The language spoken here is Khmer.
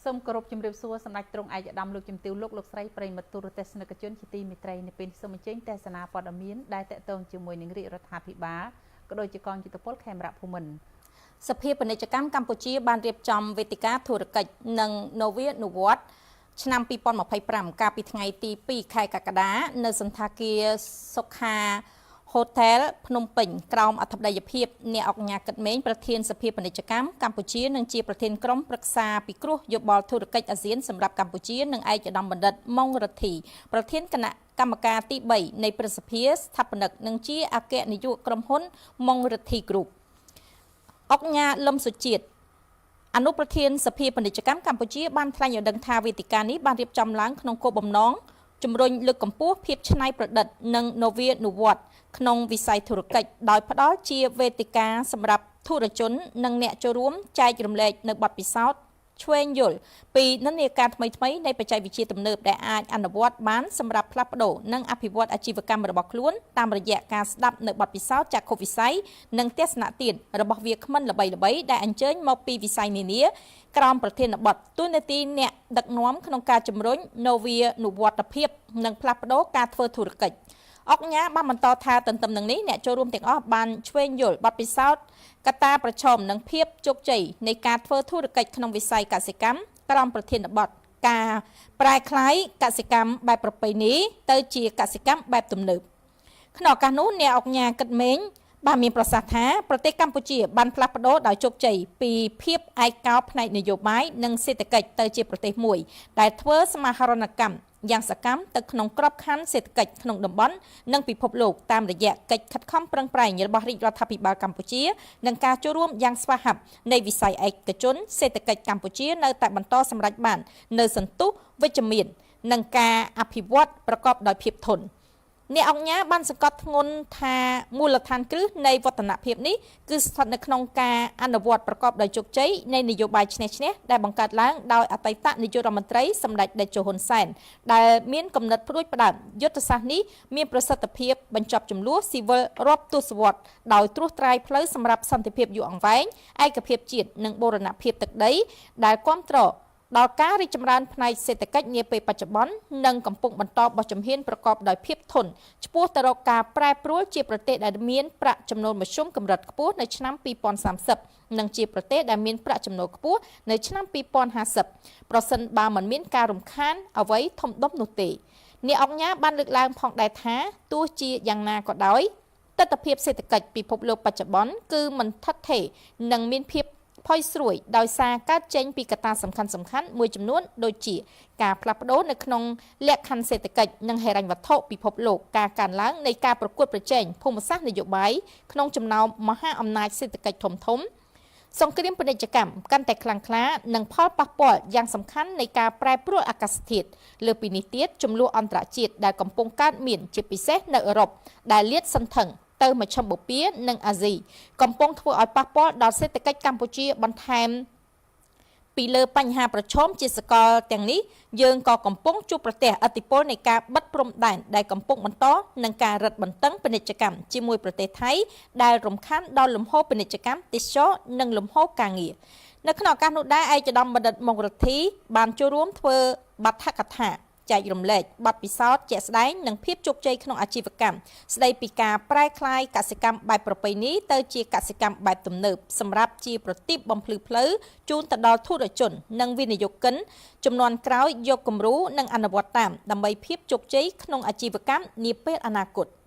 សូមគោរពជំរាបសួរសម្ដេចទ្រង់ឯកឧត្តមលោកជំទាវលោកស្រីប្រិយមិត្តទូរទស្សនិកជនជាទីមេត្រីនៅពេលសូមអញ្ជើញទស្សនាព័ត៌មានដែលតកតងជាមួយនឹងរាជរដ្ឋាភិបាលក៏ដូចជាកងយុទ្ធពលខេមរៈភូមិន្ទសភាពាណិជ្ជកម្មកម្ពុជាបានរៀបចំវេទិកាធុរកិច្ចនិងនវានុវត្តន៍ឆ្នាំ2025កាលពីថ្ងៃទី2ខែកក្កដានៅសន្តាគារសុខា Hotel ភ្នំពេញក្រោមអធិបតីភាពអ្នកអង្គការកិត្តមេងប្រធានសភាពាណិជ្ជកម្មកម្ពុជានិងជាប្រធានក្រុមប្រឹក្សាពិគ្រោះយោបល់ធុរកិច្ចអាស៊ានសម្រាប់កម្ពុជានិងឯកឧត្តមបណ្ឌិតម៉ុងរទ្ធីប្រធានគណៈកម្មការទី3នៃព្រឹទ្ធសភាស្ថាបនិកនិងជាអគ្គនាយកក្រុមហ៊ុនម៉ុងរទ្ធី Group អង្គការលឹមសុជាតិអនុប្រធានសភាពាណិជ្ជកម្មកម្ពុជាបានថ្លែងឲ្យដឹងថាវេទិកានេះបានរៀបចំឡើងក្នុងគោលបំណងជំរុញលើកកម្ពស់ភាពច្នៃប្រឌិតនិងនវានុវត្តន៍ក្នុងវិស័យធុរកិច្ចដោយផ្ដល់ជាវេទិកាសម្រាប់ធុរជននិងអ្នកចូលរួមចែករំលែកនៅបទពិសោធន៍ឆ្វេងយល់ពីនិន្នាការថ្មីៗនៃបច្ចេកវិទ្យាទំនើបដែលអាចអនុវត្តបានសម្រាប់ផ្លាស់ប្ដូរនិងអភិវឌ្ឍអាជីវកម្មរបស់ខ្លួនតាមរយៈការស្ដាប់នៅបទពិសោធន៍ចក្ខុវិស័យនិងទស្សនៈទានរបស់វាគ្មិនល្បីៗដែលអញ្ជើញមកពីវិស័យនានាក្រោមប្រធានបទទូនាទីអ្នកដឹកនាំក្នុងការជំរុញនវានុវត្តភាពនិងផ្លាស់ប្ដូរការធ្វើធុរកិច្ចអង្គការបានបន្តថាទន្ទឹមនឹងនេះអ្នកចូលរួមទាំងអស់បានឆ្វេងយល់បទពិសោធន៍កត្តាប្រឈមនិងភាពជោគជ័យនៃការធ្វើធុរកិច្ចក្នុងវិស័យកសិកម្មក្រោមប្រធានបទការប្រែក្លាយកសិកម្មបែបប្រពៃណីទៅជាកសិកម្មបែបទំនើបក្នុងឱកាសនោះអ្នកអង្គការកិត្តមេងបានមានប្រសាសន៍ថាប្រទេសកម្ពុជាបានផ្លាស់ប្ដូរដោយជោគជ័យពីភាពឯកោផ្នែកនយោបាយនិងសេដ្ឋកិច្ចទៅជាប្រទេសមួយដែលធ្វើសមាហរណកម្មយ៉ាងសកម្មទៅក្នុងក្របខ័ណ្ឌសេដ្ឋកិច្ចក្នុងតំបន់និងពិភពលោកតាមរយៈកិច្ចខិតខំប្រឹងប្រែងរបស់រាជរដ្ឋាភិបាលកម្ពុជានិងការចូលរួមយ៉ាងស្វាហាប់នៃវិស័យឯកជនសេដ្ឋកិច្ចកម្ពុជានៅតែបន្តសម្រេចបាននៅសន្ទុះវិជ្ជមាននិងការអភិវឌ្ឍប្រកបដោយភាពធន់អ្នកអង្គការបានសង្កត់ធ្ងន់ថាមូលដ្ឋានគ្រឹះនៃវឌ្ឍនភាពនេះគឺស្ថិតនៅក្នុងការអនុវត្តប្រកបដោយជោគជ័យនៃនយោបាយឈ្នះឈ្នះដែលបង្កើតឡើងដោយអតីតនាយករដ្ឋមន្ត្រីសម្ដេចតេជោហ៊ុនសែនដែលមានគំនិតផ្ដួចផ្ដើមយុទ្ធសាស្ត្រនេះមានប្រសិទ្ធភាពបញ្ចប់ចំនួនស៊ីវិលរាប់ទសវត្សរ៍ដោយត្រួសត្រាយផ្លូវសម្រាប់សន្តិភាពយូរអង្វែងឯកភាពជាតិនិងបូរណភាពទឹកដីដែលគ្រប់គ្រងដល់ការរីកចម្រើនផ្នែកសេដ្ឋកិច្ចនាពេលបច្ចុប្បន្ននិងកំពុងបន្តបោះជំហានប្រកបដោយភាពធន់ឆ្ពោះទៅរកការប្រែប្រួលជាប្រទេសដែលមានប្រាក់ចំណូលមធ្យមកម្រិតខ្ពស់នៅឆ្នាំ2030និងជាប្រទេសដែលមានប្រាក់ចំណូលខ្ពស់នៅឆ្នាំ2050ប្រសិនបើមិនមានការរំខានអ្វីធំដុំនោះទេអ្នកអង្គការបានលើកឡើងផងដែរថាទោះជាយ៉ាងណាក៏ដោយទស្សនវិជ្ជាសេដ្ឋកិច្ចពិភពលោកបច្ចុប្បន្នគឺមិនថិតថេរនិងមានភាពផុយស្រួយដោយសារកើតចេញពីកត្តាសំខាន់ៗមួយចំនួនដូចជាការផ្លាស់ប្ដូរនៅក្នុងលក្ខខណ្ឌសេដ្ឋកិច្ចនិងហិរញ្ញវត្ថុពិភពលោកការកើនឡើងនៃការប្រកួតប្រជែងភូមិសាស្ត្រនយោបាយក្នុងចំណោមមហាអំណាចសេដ្ឋកិច្ចធំៗសង្គ្រាមពាណិជ្ជកម្មកាន់តែខ្លាំងក្លានិងផលប៉ះពាល់យ៉ាងសំខាន់នៃការប្រែប្រួលអាកាសធាតុលើពីនេះទៀតចំនួនអន្តរជាតិដែលកំពុងកើតមានជាពិសេសនៅអឺរ៉ុបដែលលាតសន្ធឹងទៅមជ្ឈមបូព៌ានិងអាស៊ីកំពុងធ្វើឲ្យប៉ះពាល់ដល់សេដ្ឋកិច្ចកម្ពុជាបន្ថែមពីលើបញ្ហាប្រឈមជាសកលទាំងនេះយើងក៏កំពុងជួបប្រទះឥទ្ធិពលនៃការបិទព្រំដែនដែលកំពុងបន្តនឹងការរឹតបន្តឹងពាណិជ្ជកម្មជាមួយប្រទេសថៃដែលរំខានដល់លំហូរពាណិជ្ជកម្មទេសចរនិងលំហូរការងារនៅក្នុងឱកាសនោះដែរឯកឧត្តមបណ្ឌិតម៉ុងរទ្ធីបានចូលរួមធ្វើបទកថាចែករំលែកបទពិសោធន៍ជាក់ស្ដែងនិងភាពជោគជ័យក្នុងអាជីវកម្មស្ដីពីការប្រែក្លាយកសិកម្មបែបប្រពៃណីទៅជាកសិកម្មបែបទំនើបសម្រាប់ជាប្រទីបបំភ្លឺផ្លូវជូនទៅដល់ធុរជននិងវិនិយោគិនចំនួនក្រោយយកគំរូនិងអនុវត្តតាមដើម្បីភាពជោគជ័យក្នុងអាជីវកម្មនាពេលអនាគត។